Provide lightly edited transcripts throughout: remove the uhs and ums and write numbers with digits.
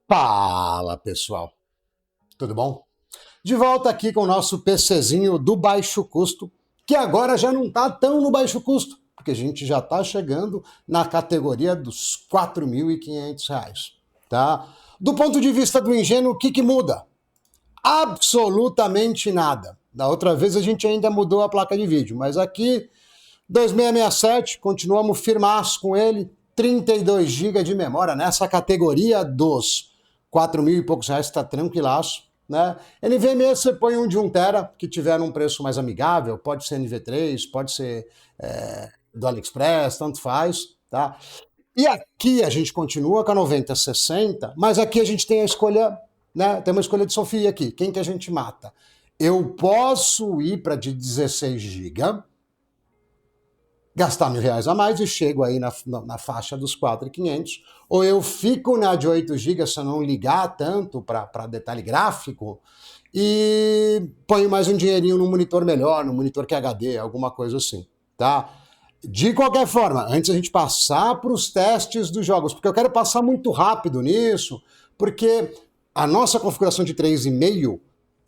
Fala pessoal, tudo bom? De volta aqui com o nosso PCzinho do baixo custo, que agora já não está tão no baixo custo, porque a gente já está chegando na categoria dos R$ 4.500, tá? Do ponto de vista do engenho, o que muda? Absolutamente nada. Da outra vez a gente ainda mudou a placa de vídeo, mas aqui 2667, continuamos firmaço com ele, 32 GB de memória nessa categoria dos 4 mil e poucos reais, está tranquilaço. Né? NVMe você põe um de 1 tera, que tiver um preço mais amigável, pode ser NV3, pode ser do AliExpress, tanto faz. Tá? E aqui a gente continua com a 9060, mas aqui a gente tem a escolha, né? Tem uma escolha de Sofia aqui. Quem que a gente mata? Eu posso ir para de 16 GB, gastar R$ 1.000 a mais e chego aí na faixa dos 4.500, ou eu fico na de 8 GB se eu não ligar tanto para detalhe gráfico e ponho mais um dinheirinho no monitor melhor, no monitor QHD, alguma coisa assim, tá? De qualquer forma, antes a gente passar para os testes dos jogos, porque eu quero passar muito rápido nisso, porque a nossa configuração de 3,5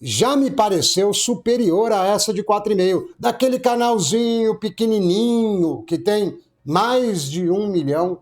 já me pareceu superior a essa de 4,5, daquele canalzinho pequenininho que tem mais de 1 milhão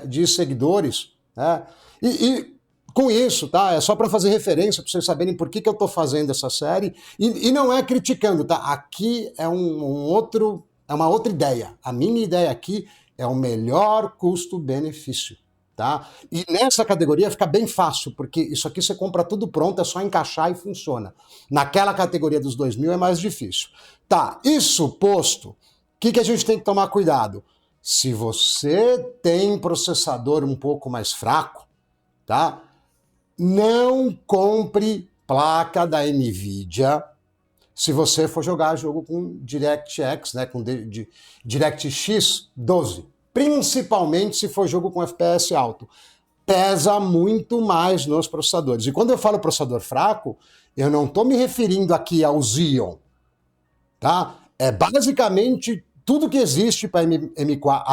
de seguidores. Né? E com isso, tá? É só para fazer referência, para vocês saberem por que eu estou fazendo essa série. E não é criticando, tá? Aqui é é uma outra ideia. A minha ideia aqui é o melhor custo-benefício. Tá? E nessa categoria fica bem fácil, porque isso aqui você compra tudo pronto, é só encaixar e funciona. Naquela categoria dos 2.000 é mais difícil. Tá, isso posto, o que a gente tem que tomar cuidado? Se você tem processador um pouco mais fraco, tá? Não compre placa da NVIDIA se você for jogar jogo com DirectX, né, com DirectX 12. Principalmente se for jogo com FPS alto. Pesa muito mais nos processadores. E quando eu falo processador fraco, eu não estou me referindo aqui ao Xeon. Tá? É basicamente tudo que existe para a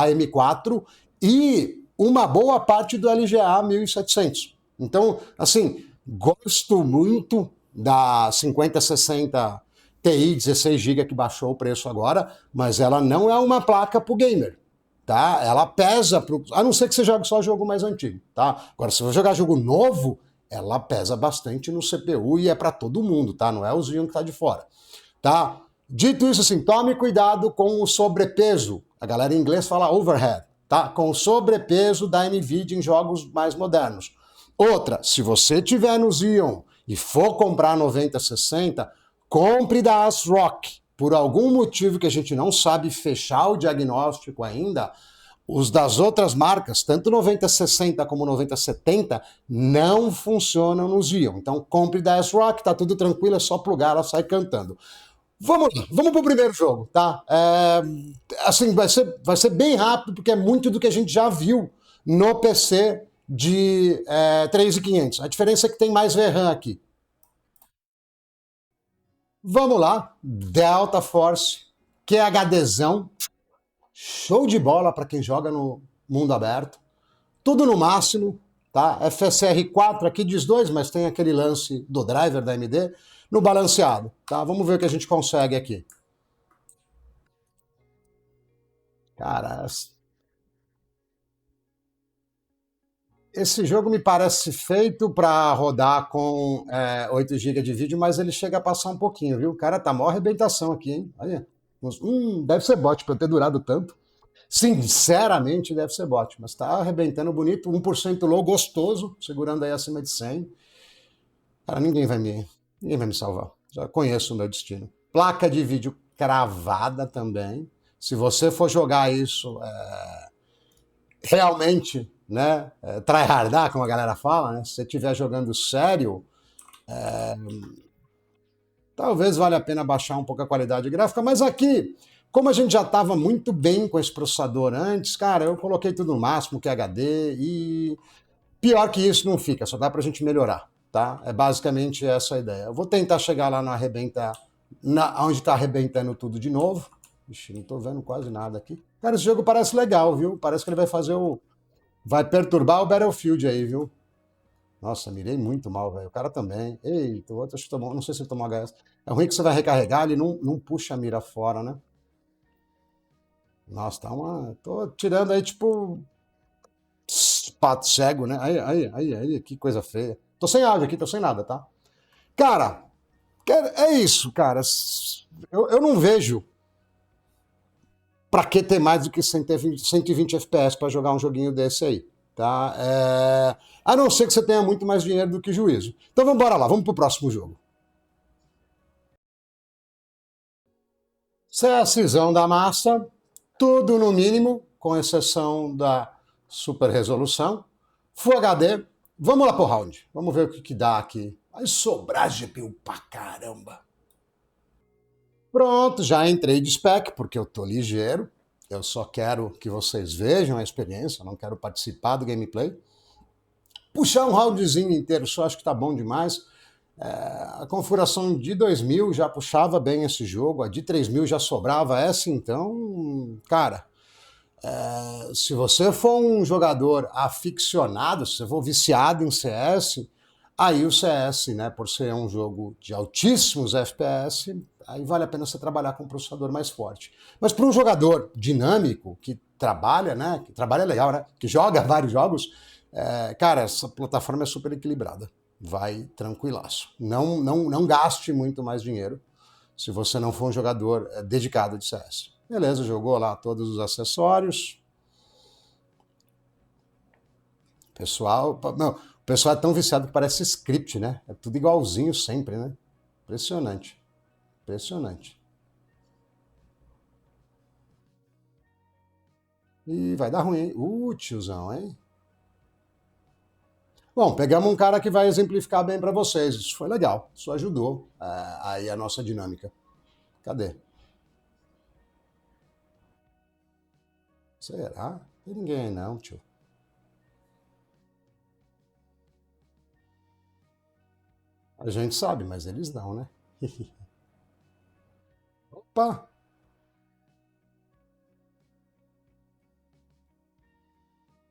M4 e uma boa parte do LGA 1700. Então, assim, gosto muito da 5060 Ti 16 GB que baixou o preço agora, mas ela não é uma placa para o gamer. Tá? Ela pesa, a não ser que você jogue só jogo mais antigo. Tá? Agora, se você jogar jogo novo, ela pesa bastante no CPU e é para todo mundo, tá? Não é o Xeon que está de fora. Tá? Dito isso, assim, tome cuidado com o sobrepeso. A galera em inglês fala overhead, tá? Com o sobrepeso da NVIDIA em jogos mais modernos. Outra, se você tiver no Xeon e for comprar 9060, compre da ASRock. Por algum motivo que a gente não sabe fechar o diagnóstico ainda, os das outras marcas, tanto 9060 como 9070, não funcionam no Xeon. Então compre da ASRock, tá tudo tranquilo, é só plugar, ela sai cantando. Vamos lá, vamos pro primeiro jogo, tá? Assim, vai ser bem rápido, porque é muito do que a gente já viu no PC de 3.500. A diferença é que tem mais VRAM aqui. Vamos lá, Delta Force, QHDzão, show de bola para quem joga no mundo aberto. Tudo no máximo, tá? FSR4 aqui diz 2, mas tem aquele lance do driver da AMD no balanceado, tá? Vamos ver o que a gente consegue aqui. Cara, esse jogo me parece feito para rodar com 8 GB de vídeo, mas ele chega a passar um pouquinho, viu? O cara tá mó arrebentação aqui, hein? Olha. Deve ser bot para ter durado tanto. Sinceramente, deve ser bot, mas tá arrebentando bonito. 1% low, gostoso, segurando aí acima de 100. Cara, ninguém vai me salvar. Já conheço o meu destino. Placa de vídeo cravada também. Se você for jogar isso realmente, né, tryhardar, como a galera fala, né, se você estiver jogando sério, talvez valha a pena baixar um pouco a qualidade gráfica, mas aqui, como a gente já estava muito bem com esse processador antes, cara, eu coloquei tudo no máximo, que é HD, e pior que isso não fica, só dá pra gente melhorar, tá? É basicamente essa a ideia. Eu vou tentar chegar lá no arrebentar, onde tá arrebentando tudo de novo. Ixi, não tô vendo quase nada aqui. Cara, esse jogo parece legal, viu? Parece que ele vai fazer o... vai perturbar o Battlefield aí, viu? Nossa, mirei muito mal, velho. O cara também. Eita, o outro acho que tomou, não sei se ele tomou HS. É ruim que você vai recarregar, ele não puxa a mira fora, né? Nossa, tá uma. Tô tirando aí, tipo, pato cego, né? Aí, que coisa feia. Tô sem áudio aqui, tô sem nada, tá? Cara, é isso, cara. Eu não vejo pra que ter mais do que 120 FPS pra jogar um joguinho desse aí, tá? A não ser que você tenha muito mais dinheiro do que juízo. Então vamos embora lá, vamos pro próximo jogo. CSzão da massa, tudo no mínimo, com exceção da super resolução. Full HD, vamos lá pro round. Vamos ver o que dá aqui. Vai sobrar GPU pra caramba. Pronto, já entrei de spec, porque eu tô ligeiro. Eu só quero que vocês vejam a experiência, não quero participar do gameplay. Puxar um roundzinho inteiro só acho que tá bom demais. A configuração de 2000 já puxava bem esse jogo, a de 3000 já sobrava essa, então, cara, se você for um jogador aficionado, se você for viciado em CS, aí o CS, né, por ser um jogo de altíssimos FPS, aí vale a pena você trabalhar com um processador mais forte. Mas para um jogador dinâmico, que trabalha, né, que trabalha legal, né, que joga vários jogos, cara, essa plataforma é super equilibrada. Vai tranquilaço. Não gaste muito mais dinheiro se você não for um jogador dedicado de CS. Beleza, jogou lá todos os acessórios. Pessoal, não, o pessoal é tão viciado que parece script, né? É tudo igualzinho sempre, né? Impressionante. Impressionante. E vai dar ruim, hein? Tiozão, hein? Bom, pegamos um cara que vai exemplificar bem para vocês. Isso foi legal. Isso ajudou aí a nossa dinâmica. Cadê? Será? Tem ninguém aí não, tio. A gente sabe, mas eles não, né? Opa!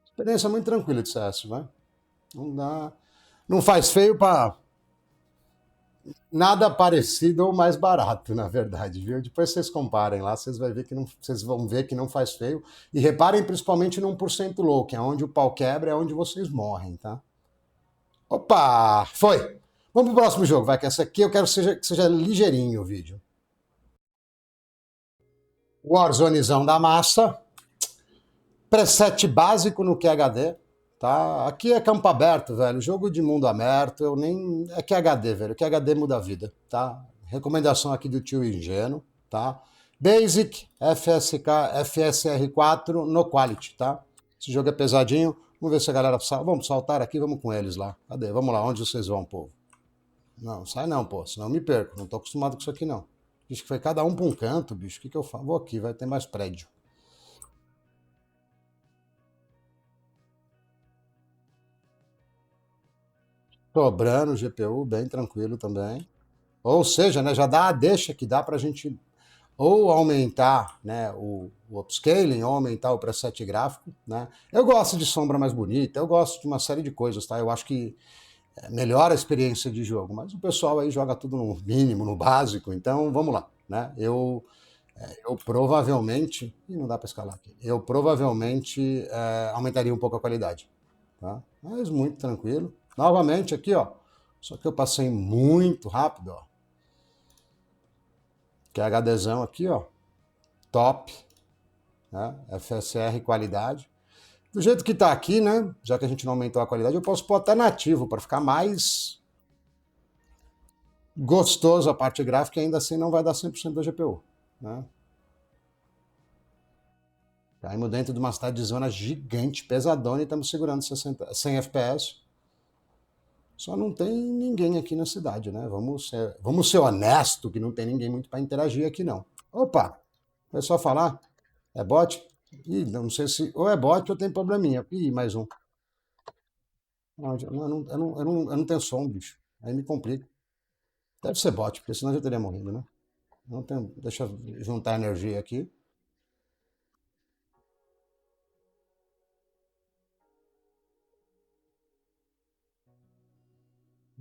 Experiência muito tranquila de CS, vai. Não dá. Não faz feio para nada parecido ou mais barato, na verdade, viu? Depois vocês comparem lá, vocês vão ver que não faz feio. E reparem principalmente no 1% low, que é onde o pau quebra, é onde vocês morrem, tá? Opa! Foi! Vamos pro próximo jogo, vai, que essa aqui eu quero que seja ligeirinho o vídeo. Warzonezão da massa, preset básico no QHD, tá? Aqui é campo aberto, velho. Jogo de mundo aberto, eu nem. É QHD, velho. QHD muda a vida, tá? Recomendação aqui do tio Ingênuo, tá? Basic, FSK, FSR4 no Quality, tá? Esse jogo é pesadinho. Vamos ver se a galera. Vamos saltar aqui, vamos com eles lá. Cadê? Vamos lá, onde vocês vão, povo? Não, sai não, pô, senão eu me perco. Não tô acostumado com isso aqui, não. Bicho, que foi cada um pra um canto, bicho. O que eu faço? Vou aqui, vai ter mais prédio. Sobrando o GPU, bem tranquilo também. Ou seja, né, já dá a deixa que dá para a gente ou aumentar, né, o upscaling, ou aumentar o preset gráfico. Né? Eu gosto de sombra mais bonita, eu gosto de uma série de coisas, tá? Eu acho que melhora a experiência de jogo, mas o pessoal aí joga tudo no mínimo, no básico, então vamos lá. Né? Eu provavelmente. Ih, não dá para escalar aqui. Eu provavelmente aumentaria um pouco a qualidade. Tá? Mas muito tranquilo. Novamente aqui, ó. Só que eu passei muito rápido, ó. Que é HDzão aqui, ó. Top. Né? FSR qualidade. Do jeito que tá aqui, né? Já que a gente não aumentou a qualidade, eu posso pôr até nativo para ficar mais gostoso a parte gráfica e ainda assim não vai dar 100% da GPU. Né? Caímos dentro de uma cidade de zona gigante, pesadona, e estamos segurando 100 FPS. Só não tem ninguém aqui na cidade, né? Vamos ser honesto que não tem ninguém muito para interagir aqui, não. Opa! É só falar? É bot? Ih, não sei se. Ou é bot ou tem probleminha. Ih, mais um. Não, eu não tenho som, bicho. Aí me complica. Deve ser bot, porque senão eu já teria morrido, né? Não tem, deixa eu juntar energia aqui.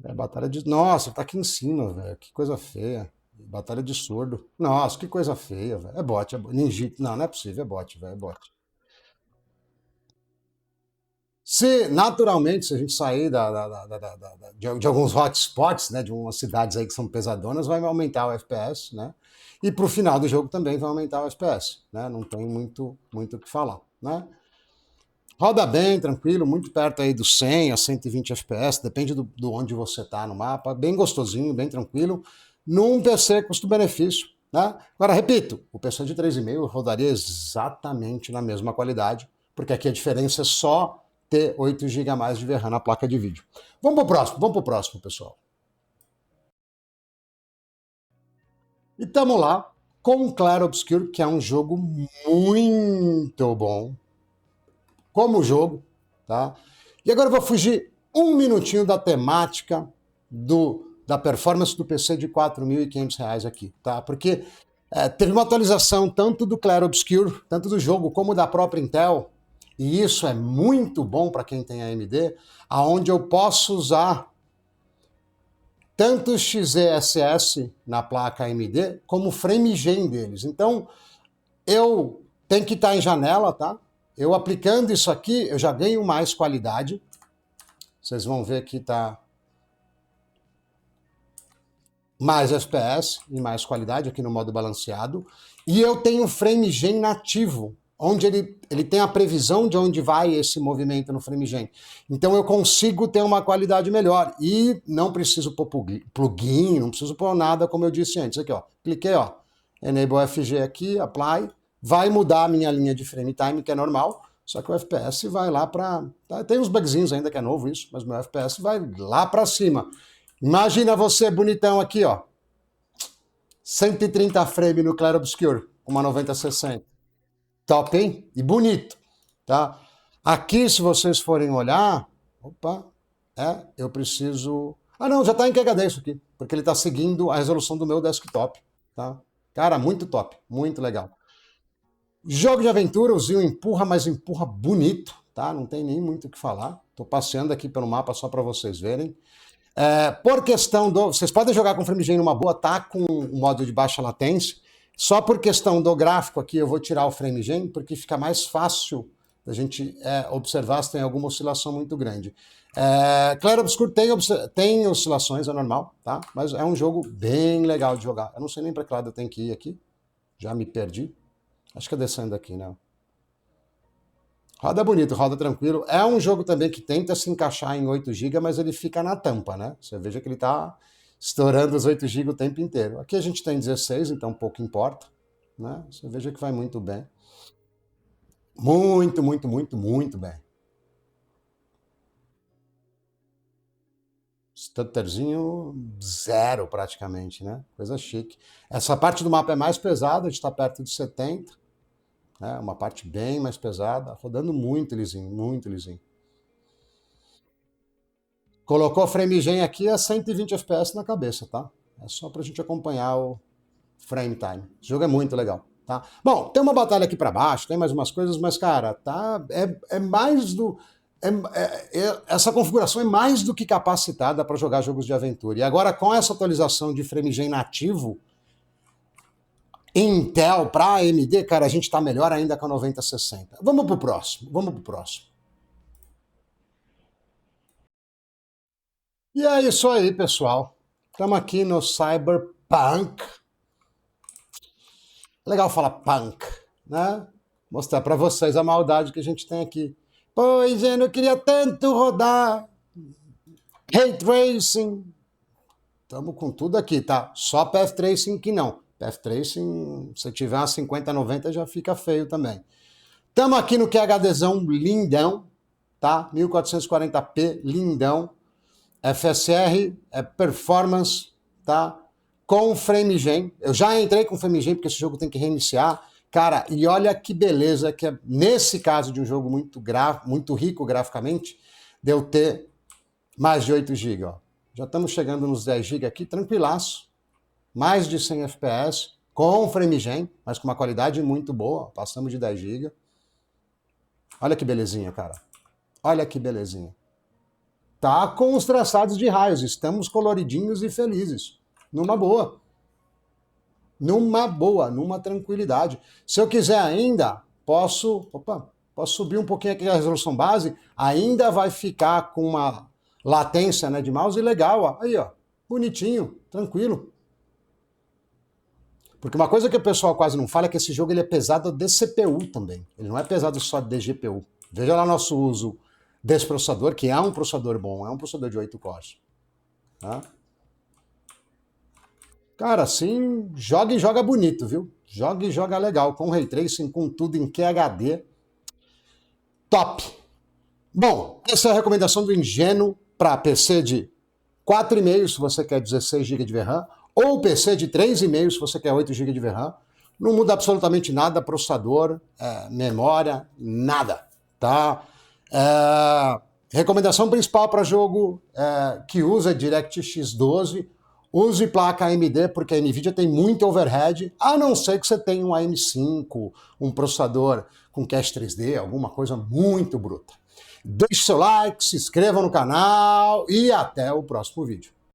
É batalha de. Nossa, tá aqui em cima, velho. Que coisa feia. Batalha de surdo. Nossa, que coisa feia, velho. É bot, é bot. Ninjitsu. Não, não é possível, é bot, velho. É bot. Se, naturalmente, se a gente sair de alguns hotspots, né, de umas cidades aí que são pesadonas, vai aumentar o FPS, né? E pro final do jogo também vai aumentar o FPS, né? Não tem muito o que falar, né? Roda bem, tranquilo, muito perto aí dos 100 a 120 FPS, depende do onde você está no mapa, bem gostosinho, bem tranquilo, num PC custo-benefício, né? Agora, repito, o PC de 3,5 rodaria exatamente na mesma qualidade, porque aqui a diferença é só ter 8 GB a mais de VRAM na placa de vídeo. Vamos pro próximo, pessoal. E estamos lá com o Clair Obscur, que é um jogo muito bom, como jogo, tá? E agora eu vou fugir um minutinho da temática da performance do PC de R$ 4.500 aqui, tá? Porque teve uma atualização tanto do Clair Obscur, tanto do jogo, como da própria Intel, e isso é muito bom para quem tem AMD, aonde eu posso usar tanto o XeSS na placa AMD, como o FrameGen deles. Então, eu tenho que estar em janela, tá? Eu aplicando isso aqui, eu já ganho mais qualidade. Vocês vão ver que tá mais FPS e mais qualidade aqui no modo balanceado. E eu tenho o FrameGen nativo, onde ele tem a previsão de onde vai esse movimento no FrameGen. Então eu consigo ter uma qualidade melhor. E não preciso pôr plugin, não preciso pôr nada, como eu disse antes. Aqui, ó. Cliquei, ó. Enable FG aqui, Apply. Vai mudar a minha linha de frame time, que é normal. Só que o FPS vai lá para... Tem uns bugzinhos ainda, que é novo isso, mas o meu FPS vai lá para cima. Imagina você bonitão aqui, ó. 130 frame no Clair Obscur, uma 9060. Top, hein? E bonito, tá? Aqui, se vocês forem olhar, opa, eu preciso... Ah, não, já tá em QHD isso aqui, porque ele tá seguindo a resolução do meu desktop, tá? Cara, muito top, muito legal. Jogo de aventura, o Zio empurra, mas empurra bonito, tá? Não tem nem muito o que falar. Tô passeando aqui pelo mapa só para vocês verem. Por questão do... Vocês podem jogar com FrameGen numa boa, tá com um modo de baixa latência. Só por questão do gráfico aqui, eu vou tirar o FrameGen, porque fica mais fácil da gente observar se tem alguma oscilação muito grande. Clair Obscur tem oscilações, é normal, tá? Mas é um jogo bem legal de jogar. Eu não sei nem para que lado eu tenho que ir aqui. Já me perdi. Acho que é descendo aqui, né? Roda bonito, roda tranquilo. É um jogo também que tenta se encaixar em 8 GB, mas ele fica na tampa, né? Você veja que ele está estourando os 8 GB o tempo inteiro. Aqui a gente tem 16, então pouco importa, né? Você veja que vai muito bem. Muito bem. Stutterzinho zero praticamente, né? Coisa chique. Essa parte do mapa é mais pesada, a gente está perto de 70, né? Uma parte bem mais pesada, rodando muito lisinho, muito lisinho. Colocou FrameGen aqui a 120 FPS na cabeça, tá? É só pra gente acompanhar o frame time. O jogo é muito legal, tá? Bom, tem uma batalha aqui para baixo, tem mais umas coisas, mas, cara, tá... É mais do... essa configuração é mais do que capacitada para jogar jogos de aventura. E agora, com essa atualização de FrameGen nativo, Intel para AMD, cara, a gente tá melhor ainda com a 9060. Vamos pro próximo, vamos pro próximo. E é isso aí, pessoal. Estamos aqui no Cyberpunk. Legal falar punk, né? Mostrar para vocês a maldade que a gente tem aqui. Pois eu não queria tanto rodar Ray Tracing. Estamos com tudo aqui, tá? Só Path Tracing que não. Path Tracing, se tiver uma 5090 já fica feio também. Estamos aqui no QHDzão lindão, tá? 1440p, lindão. FSR, performance, tá? Com FrameGen. Eu já entrei com FrameGen porque esse jogo tem que reiniciar. Cara, e olha que beleza que é, nesse caso de um jogo muito rico graficamente, de eu ter mais de 8 GB. Ó. Já estamos chegando nos 10 GB aqui, tranquilaço. Mais de 100 FPS, com FrameGen, mas com uma qualidade muito boa. Passamos de 10 GB. Olha que belezinha, cara. Olha que belezinha. Tá com os traçados de raios, estamos coloridinhos e felizes. Numa boa. Numa boa, numa tranquilidade. Se eu quiser ainda, posso subir um pouquinho aqui a resolução base, ainda vai ficar com uma latência, né, de mouse legal, ó. Aí, ó, bonitinho, tranquilo. Porque uma coisa que o pessoal quase não fala é que esse jogo ele é pesado de CPU também. Ele não é pesado só de GPU. Veja lá nosso uso desse processador, que é um processador bom, é um processador de 8 cores. Tá? Cara, assim, joga e joga bonito, viu? Joga e joga legal, com Ray Tracing, com tudo em QHD. Top! Bom, essa é a recomendação do Ingênuo para PC de 4,5 se você quer 16 GB de VRAM, ou PC de 3,5 se você quer 8 GB de VRAM. Não muda absolutamente nada, processador, memória, nada, tá? Recomendação principal para jogo que usa DirectX 12, use placa AMD, porque a NVIDIA tem muito overhead, a não ser que você tenha um AM5, um processador com cache 3D, alguma coisa muito bruta. Deixe seu like, se inscreva no canal e até o próximo vídeo.